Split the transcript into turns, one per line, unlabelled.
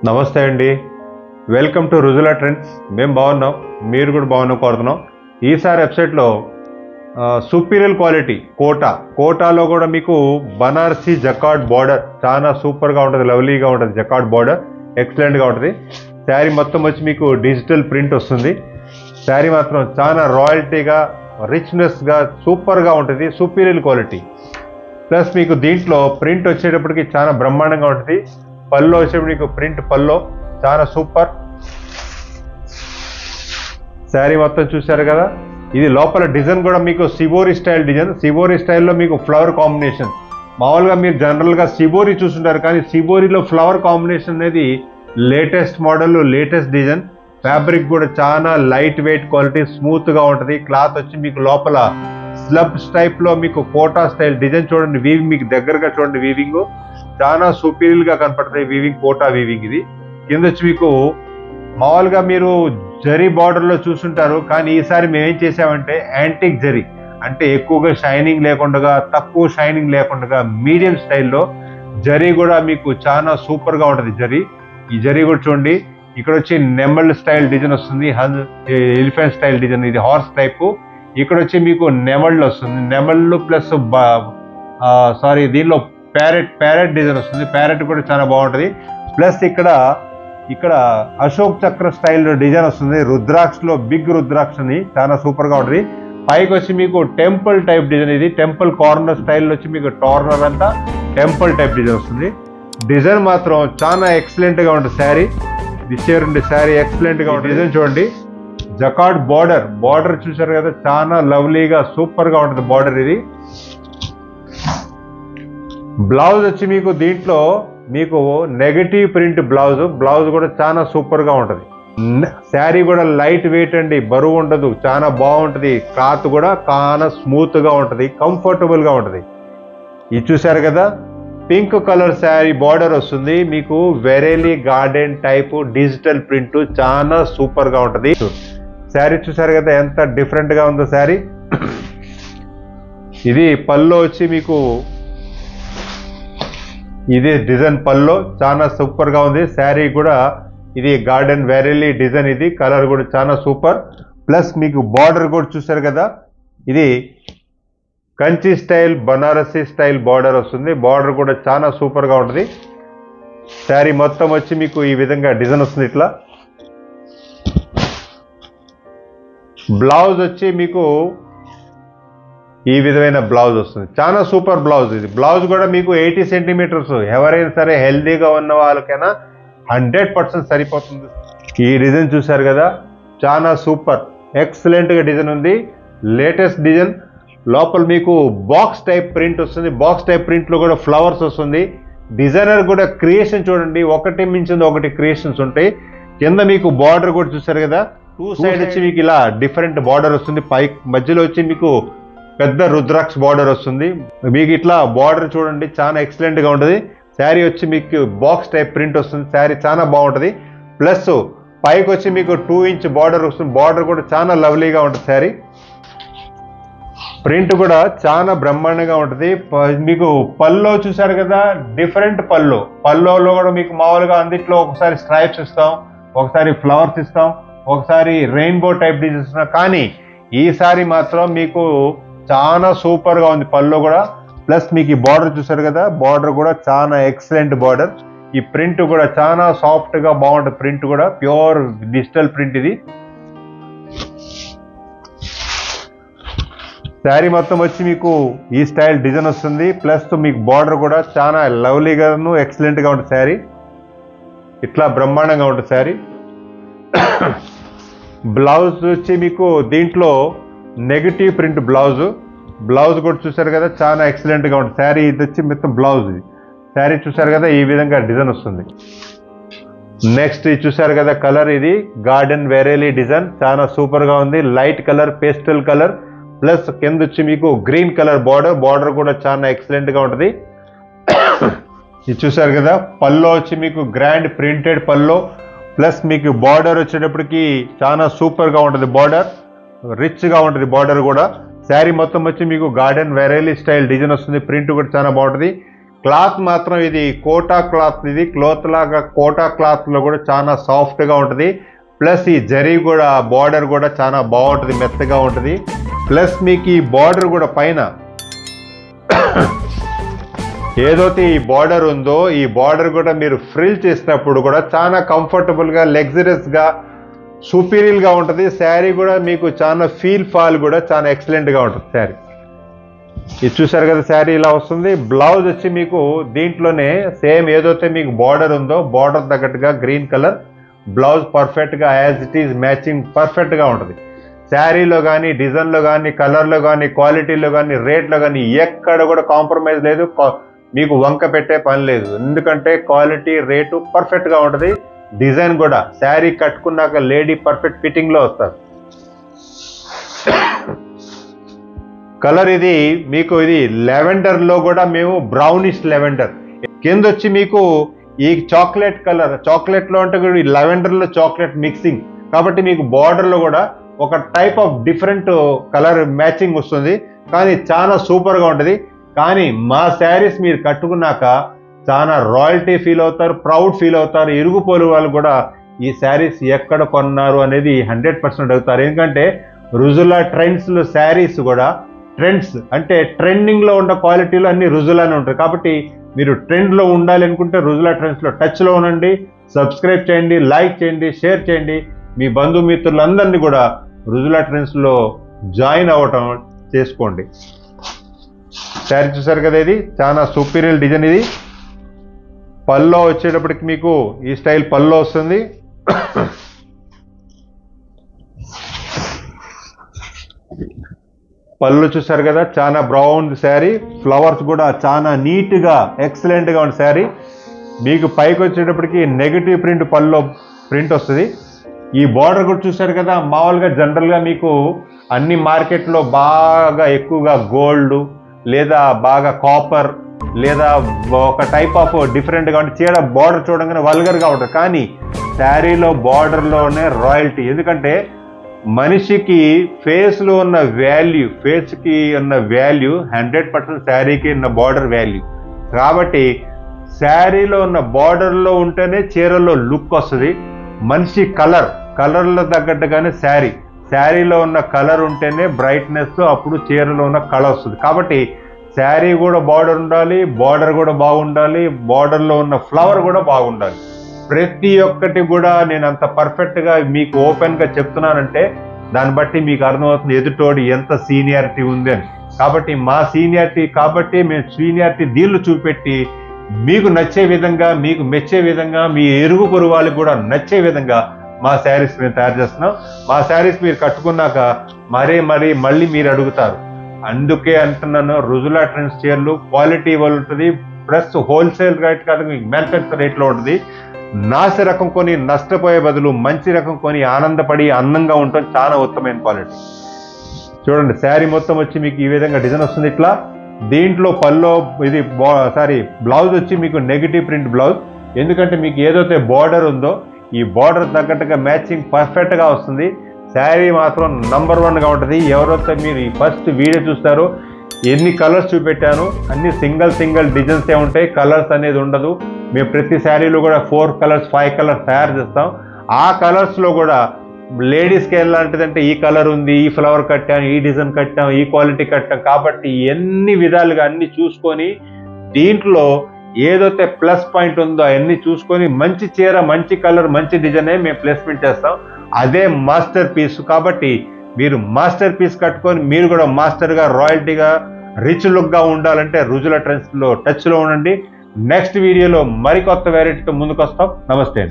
నమస్తే అండి. Welcome to Rujula trends. మేము బాగున్నాం, మీరు కూడా బాగున్నాం కోరుతున్నాం. ఈసారి వెబ్సైట్లో సుపీరియర్ క్వాలిటీ కోటాలో కూడా మీకు బనారసి జకార్డ్ బార్డర్ చాలా సూపర్గా ఉంటుంది, లవ్లీగా ఉంటుంది. జకార్డ్ బార్డర్ ఎక్సలెంట్గా ఉంటుంది. శారీ మొత్తం వచ్చి మీకు డిజిటల్ ప్రింట్ వస్తుంది. శారీ మాత్రం చాలా రాయల్టీగా రిచ్నెస్గా సూపర్గా ఉంటుంది. సుపీరియర్ క్వాలిటీ ప్లస్ మీకు దీంట్లో ప్రింట్ వచ్చేటప్పటికి చాలా బ్రహ్మాండంగా ఉంటుంది. పల్లో వచ్చేప్పుడు మీకు ప్రింట్ పల్లో చాలా సూపర్. శారీ మొత్తం చూశారు కదా. ఇది లోపల డిజైన్ కూడా మీకు సిబోరి స్టైల్ డిజైన్. సిబోరి స్టైల్లో మీకు ఫ్లవర్ కాంబినేషన్. మామూలుగా మీరు జనరల్గా సిబోరి చూస్తుంటారు, కానీ సిబోరిలో ఫ్లవర్ కాంబినేషన్ అనేది latest model, latest design. Fabric కూడా చాలా లైట్ వెయిట్ క్వాలిటీ, స్మూత్గా ఉంటుంది. క్లాత్ వచ్చి మీకు లోపల స్లబ్స్ టైప్లో మీకు కోటా స్టైల్ డిజైన్ చూడండి. వీవింగ్ మీకు దగ్గరగా చూడండి, వీవింగ్ చాలా సుపీరియర్గా కనపడుతుంది. Weaving Kota weaving. ఇది కింద వచ్చి మీకు మామూలుగా మీరు జరీ బార్డర్లో చూస్తుంటారు, కానీ ఈసారి మేమేం చేసామంటే యాంటిక్ జరీ, అంటే ఎక్కువగా షైనింగ్ లేకుండా, తక్కువ షైనింగ్ లేకుండా మీడియం స్టైల్లో జరీ కూడా మీకు చాలా సూపర్గా ఉంటుంది. జరీ, ఈ జరీ కూడా చూడండి. ఇక్కడ వచ్చి నెమల్ స్టైల్ డిజైన్ వస్తుంది, ఎలిఫెంట్ స్టైల్ డిజైన్. ఇది హార్స్ టైపు. ఇక్కడ వచ్చి మీకు నెమళ్ళు వస్తుంది, నెమళ్ళు ప్లస్ దీనిలో ప్యారెట్ డిజైన్ వస్తుంది. ప్యారెట్ కూడా చాలా బాగుంటుంది. ప్లస్ ఇక్కడ అశోక్ చక్ర స్టైల్ డిజైన్ వస్తుంది. రుద్రాక్షలో బిగ్ రుద్రాక్ష అని చాలా సూపర్గా ఉంటుంది. పైకి వచ్చి మీకు టెంపుల్ టైప్ డిజైన్. ఇది టెంపుల్ కార్నర్ స్టైల్ వచ్చి మీకు టార్నర్ అంతా టెంపుల్ టైప్ డిజైన్ వస్తుంది. డిజైన్ మాత్రం చాలా ఎక్సలెంట్గా ఉంటుంది. శారీ ఎక్సలెంట్గా ఉంటుంది. డిజైన్ చూడండి. జకార్డ్ బార్డర్ చూసారు కదా, చాలా లవ్లీగా సూపర్గా ఉంటుంది బార్డర్. ఇది బ్లౌజ్ వచ్చి మీకు దీంట్లో మీకు నెగటివ్ ప్రింట్ బ్లౌజ్ కూడా చాలా సూపర్గా ఉంటుంది. శారీ కూడా లైట్ వెయిట్ అండి, బరువు ఉండదు, చాలా బాగుంటుంది. క్లాత్ కూడా చాలా స్మూత్గా ఉంటుంది, కంఫర్టబుల్గా ఉంటుంది. ఇది చూసారు కదా, పింక్ కలర్ శారీ బార్డర్ వస్తుంది మీకు. వెరైలీ గార్డెన్ టైపు డిజిటల్ ప్రింట్ చాలా సూపర్గా ఉంటుంది. శారీ చూసారు కదా ఎంత డిఫరెంట్గా ఉందో శారీ. ఇది పల్లో వచ్చి మీకు ఇది డిజైన్ పల్లో చాలా సూపర్గా ఉంది. శారీ కూడా ఇది గార్డెన్ వెరైలీ డిజైన్. ఇది కలర్ కూడా చాలా సూపర్. ప్లస్ మీకు బార్డర్ కూడా చూసారు కదా, ఇది Kanchi style Banarasi style border వస్తుంది. బార్డర్ కూడా చాలా సూపర్గా ఉంటుంది. శారీ మొత్తం వచ్చి మీకు ఈ విధంగా డిజైన్ వస్తుంది. ఇట్లా బ్లౌజ్ వచ్చి మీకు ఈ విధమైన బ్లౌజ్ వస్తుంది. చాలా సూపర్ బ్లౌజ్. ఇది బ్లౌజ్ కూడా మీకు 80 సెంటీమీటర్స్. ఎవరైనా సరే హెల్దీగా ఉన్న వాళ్ళకైనా 100% సరిపోతుంది. ఈ డిజైన్ చూసారు కదా, చాలా సూపర్ ఎక్సలెంట్గా డిజైన్ ఉంది. Latest design. లోపల మీకు బాక్స్ టైప్ ప్రింట్ వస్తుంది. బాక్స్ టైప్ ప్రింట్లో కూడా ఫ్లవర్స్ వస్తుంది. డిజైనర్ కూడా క్రియేషన్ చూడండి, ఒకటి మించింది ఒకటి క్రియేషన్స్ ఉంటాయి. కింద మీకు బార్డర్ కూడా చూసారు కదా, టూ సైడ్ వచ్చి మీకు ఇలా డిఫరెంట్ బార్డర్ వస్తుంది. పై మధ్యలో వచ్చి మీకు పెద్ద రుద్రాక్ష బార్డర్ వస్తుంది. మీకు ఇట్లా బార్డర్ చూడండి, చాలా ఎక్సలెంట్గా ఉంటుంది. శారీ వచ్చి మీకు బాక్స్ టైప్ ప్రింట్ వస్తుంది. శారీ చాలా బాగుంటుంది. ప్లస్ పైకి వచ్చి మీకు 2 ఇంచ్ బార్డర్ వస్తుంది. బార్డర్ కూడా చాలా లవ్లీగా ఉంటుంది. శారీ ప్రింట్ కూడా చాలా బ్రహ్మాండంగా ఉంటుంది. మీకు పల్లో చూసారు కదా, డిఫరెంట్ పల్లోలో కూడా మీకు మామూలుగా అందుట్లో ఒకసారి స్ట్రైప్స్ ఇస్తాం, ఒకసారి ఫ్లవర్స్ ఇస్తాం, ఒకసారి రెయిన్బో టైప్ డిజైన్స్ ఇస్తాం. కానీ ఈసారి మాత్రం మీకు చాలా సూపర్గా ఉంది పల్లో కూడా. ప్లస్ మీకు ఈ బార్డర్ చూసారు కదా, బార్డర్ కూడా చాలా ఎక్సలెంట్ బార్డర్. ఈ ప్రింట్ కూడా చాలా సాఫ్ట్గా బాగుంటుంది. ప్రింట్ కూడా ప్యూర్ డిజిటల్ ప్రింట్. ఇది శారీ మొత్తం వచ్చి మీకు ఈ స్టైల్ డిజైన్ వస్తుంది. ప్లస్ మీకు బార్డర్ కూడా చాలా లవ్లీగాను ఎక్సలెంట్గా ఉంటుంది. శారీ ఇట్లా బ్రహ్మాండంగా ఉంటుంది. శారీ బ్లౌజ్ వచ్చి మీకు దీంట్లో నెగటివ్ ప్రింట్ బ్లౌజ్ కూడా చూసారు కదా, చాలా ఎక్సలెంట్గా ఉంటుంది. శారీ ఇది వచ్చి మొత్తం బ్లౌజ్. ఇది శారీ చూసారు కదా, ఈ విధంగా డిజైన్ వస్తుంది. నెక్స్ట్ ఇది చూసారు కదా కలర్, ఇది గార్డెన్ వెరైలీ డిజైన్ చాలా సూపర్గా ఉంది. Light colour, pastel colour. Plus కింద వచ్చి మీకు గ్రీన్ కలర్ బార్డర్ కూడా చాలా ఎక్సలెంట్గా ఉంటుంది. ఇది చూసారు కదా, పల్లో వచ్చి మీకు గ్రాండ్ ప్రింటెడ్ పల్లో. ప్లస్ మీకు బార్డర్ వచ్చేటప్పటికి చాలా సూపర్గా ఉంటుంది. బార్డర్ రిచ్గా ఉంటుంది. బార్డర్ కూడా శారీ మొత్తం వచ్చి మీకు గార్డెన్ వెరైలీ స్టైల్ డిజైన్ వస్తుంది. ప్రింట్ కూడా చాలా బాగుంటుంది. క్లాత్ మాత్రం ఇది కోటా క్లాత్, ఇది క్లోత్ లాగా కోటా క్లాత్లో కూడా చాలా సాఫ్ట్గా ఉంటుంది. ప్లస్ ఈ జరీ కూడా బార్డర్ కూడా చాలా బాగుంటుంది, మెత్తగా ఉంటుంది. ప్లస్ మీకు ఈ బార్డర్ కూడా పైన ఏదైతే ఈ బార్డర్ ఉందో ఈ బార్డర్ కూడా మీరు ఫ్రిల్ చేసినప్పుడు కూడా చాలా కంఫర్టబుల్గా, లగ్జరియస్గా, సుపీరియర్గా ఉంటుంది. శారీ కూడా మీకు చాలా ఫాల్ కూడా చాలా ఎక్సలెంట్గా ఉంటుంది శారీ. ఇది చూసారు కదా, శారీ ఇలా వస్తుంది. బ్లౌజ్ వచ్చి మీకు దీంట్లోనే సేమ్ ఏదైతే మీకు బార్డర్ ఉందో బార్డర్ తగ్గట్టుగా గ్రీన్ కలర్ బ్లౌజ్ పర్ఫెక్ట్గా యాజ్ ఇట్ ఈజ్ మ్యాచింగ్ పర్ఫెక్ట్గా ఉంటుంది. శారీలో కానీ, డిజైన్లో కానీ, కలర్లో కానీ, క్వాలిటీలో కానీ, రేట్లో కానీ ఎక్కడ కూడా కాంప్రమైజ్ లేదు. మీకు వంక పెట్టే పని లేదు. ఎందుకంటే క్వాలిటీ, రేటు పర్ఫెక్ట్గా ఉంటుంది. డిజైన్ కూడా శారీ కట్టుకున్నాక లేడీ పర్ఫెక్ట్ ఫిట్టింగ్లో వస్తారు. కలర్ ఇది మీకు ఇది లెవెండర్లో కూడా మేము బ్రౌనిష్ లెవెండర్, కింద వచ్చి మీకు ఈ చాక్లెట్ కలర్, చాక్లెట్లో అంటే కూడా ఈ లెవెండర్లో చాక్లెట్ మిక్సింగ్ కాబట్టి మీకు బార్డర్లో కూడా ఒక type of different colour matching వస్తుంది. కానీ చాలా సూపర్గా ఉంటుంది. కానీ మా శారీస్ మీరు కట్టుకున్నాక చాలా రాయల్టీ ఫీల్ అవుతారు, ప్రౌడ్ ఫీల్ అవుతారు. ఇరుగు పొరుగు వాళ్ళు కూడా ఈ శారీస్ ఎక్కడ కొన్నారు అనేది 100% అడుగుతారు. ఎందుకంటే రుజులా ట్రెండ్స్లో శారీస్ కూడా ట్రెండ్స్ అంటే ట్రెండింగ్లో ఉన్న క్వాలిటీలో అన్ని రుజులానే ఉంటాయి. కాబట్టి మీరు ట్రెండ్లో ఉండాలి అనుకుంటే రుజులా ట్రెండ్స్లో టచ్లో ఉండండి. సబ్స్క్రైబ్ చేయండి, లైక్ చేయండి, షేర్ చేయండి. మీ బంధుమిత్రులందరినీ కూడా రుజులా ట్రెండ్స్లో జాయిన్ అవ్వటం చేసుకోండి. శారీ చూసారు కదా, ఇది చాలా సూపీరియర్ డిజైన్. ఇది పల్లో వచ్చేటప్పటికి మీకు ఈ స్టైల్ పల్లో వస్తుంది. పళ్ళు చూసారు కదా, చాలా బ్రౌన్ శారీ. ఫ్లవర్స్ కూడా చాలా నీట్గా ఎక్సలెంట్గా ఉన్న శారీ. మీకు పైకి వచ్చేటప్పటికి నెగిటివ్ ప్రింట్ పళ్ళు ప్రింట్ వస్తుంది. ఈ బార్డర్ కూడా చూసారు కదా, మామూలుగా జనరల్గా మీకు అన్ని మార్కెట్లో బాగా ఎక్కువగా గోల్డ్ లేదా బాగా కాపర్ లేదా ఒక టైప్ ఆఫ్ డిఫరెంట్గా ఉంటే చీర బార్డర్ చూడగానే వల్గర్గా ఉంటుంది. కానీ శారీలో బార్డర్లోనే రాయల్టీ. ఎందుకంటే మనిషికి ఫేస్లో ఉన్న వాల్యూ, ఫేస్కి ఉన్న వాల్యూ 100% శారీకి ఉన్న బార్డర్ వాల్యూ. కాబట్టి శారీలో ఉన్న బార్డర్లో ఉంటేనే చీరలో లుక్ వస్తుంది. మనిషి కలర్లో తగ్గట్టుగానే శారీలో ఉన్న కలర్ ఉంటేనే బ్రైట్నెస్, అప్పుడు చీరలో ఉన్న కలర్ వస్తుంది. కాబట్టి శారీ కూడా బార్డర్ ఉండాలి, బార్డర్ కూడా బాగుండాలి, బార్డర్లో ఉన్న ఫ్లవర్ కూడా బాగుండాలి. ప్రతి ఒక్కటి కూడా నేను అంత పర్ఫెక్ట్గా మీకు ఓపెన్గా చెప్తున్నానంటే దాన్ని బట్టి మీకు అర్థమవుతుంది ఎదుటోడి ఎంత సీనియారిటీ ఉంది అని. కాబట్టి మా సీనియారిటీ కాబట్టి మేము సీనియారిటీ దీనిలో చూపెట్టి మీకు నచ్చే విధంగా, మీకు మెచ్చే విధంగా, మీ ఇరుగు పొరుగు వాళ్ళకి కూడా నచ్చే విధంగా మా శారీస్ మేము తయారు చేస్తున్నాం. మా శారీస్ మీరు కట్టుకున్నాక మళ్ళీ మీరు అడుగుతారు. అందుకే అంటున్నాను, రుజులా ట్రెండ్స్ చీరలు క్వాలిటీ ఉంటుంది. ప్లస్ హోల్సేల్ రేట్ కాదు, మీకు మ్యానుఫ్యాక్చర్ రేట్లో ఉంటుంది. నాసి రకం కొని నష్టపోయే బదులు మంచి రకం కొని ఆనందపడి అందంగా ఉండటం చాలా ఉత్తమమైన క్వాలిటీ. చూడండి, శారీ మొత్తం వచ్చి మీకు ఈ విధంగా డిజైన్ వస్తుంది. ఇట్లా దీంట్లో పల్లో ఇది బ్లౌజ్ వచ్చి మీకు నెగిటివ్ ప్రింట్ బ్లౌజ్. ఎందుకంటే మీకు ఏదైతే బార్డర్ ఉందో ఈ బార్డర్ తగ్గట్టుగా మ్యాచింగ్ పర్ఫెక్ట్గా వస్తుంది. శారీ మాత్రం నంబర్ 1గా ఉంటుంది. ఎవరైతే మీరు ఈ ఫస్ట్ వీడియో చూస్తారో ఎన్ని కలర్స్ చూపెట్టాను, అన్ని సింగిల్ డిజైన్సే ఉంటాయి, కలర్స్ అనేది ఉండదు. మేము ప్రతి శారీలో కూడా 4 కలర్స్ 5 కలర్స్ తయారు చేస్తాం. ఆ కలర్స్లో కూడా లేడీస్కి ఎలాంటిదంటే ఈ కలర్ ఉంది, ఈ ఫ్లవర్ కట్టాం, ఈ డిజైన్ కట్టాం, ఈ క్వాలిటీ కట్టాం. కాబట్టి ఎన్ని విధాలుగా అన్ని చూసుకొని దీంట్లో ఏదైతే ప్లస్ పాయింట్ ఉందో అవన్నీ చూసుకొని మంచి చీర, మంచి కలర్, మంచి డిజైనే మేము ప్లేస్మెంట్ చేస్తాం. అదే మాస్టర్ పీస్. కాబట్టి మీరు మాస్టర్ పీస్ కట్టుకొని మీరు కూడా మాస్టర్గా, రాయల్టీగా, రిచ్ లుక్గా ఉండాలంటే రుజులా ట్రెండ్స్లో టచ్లో ఉండండి. నెక్స్ట్ వీడియోలో మరికొత్త వెరైటీతో ముందుకు వస్తాం. నమస్తే.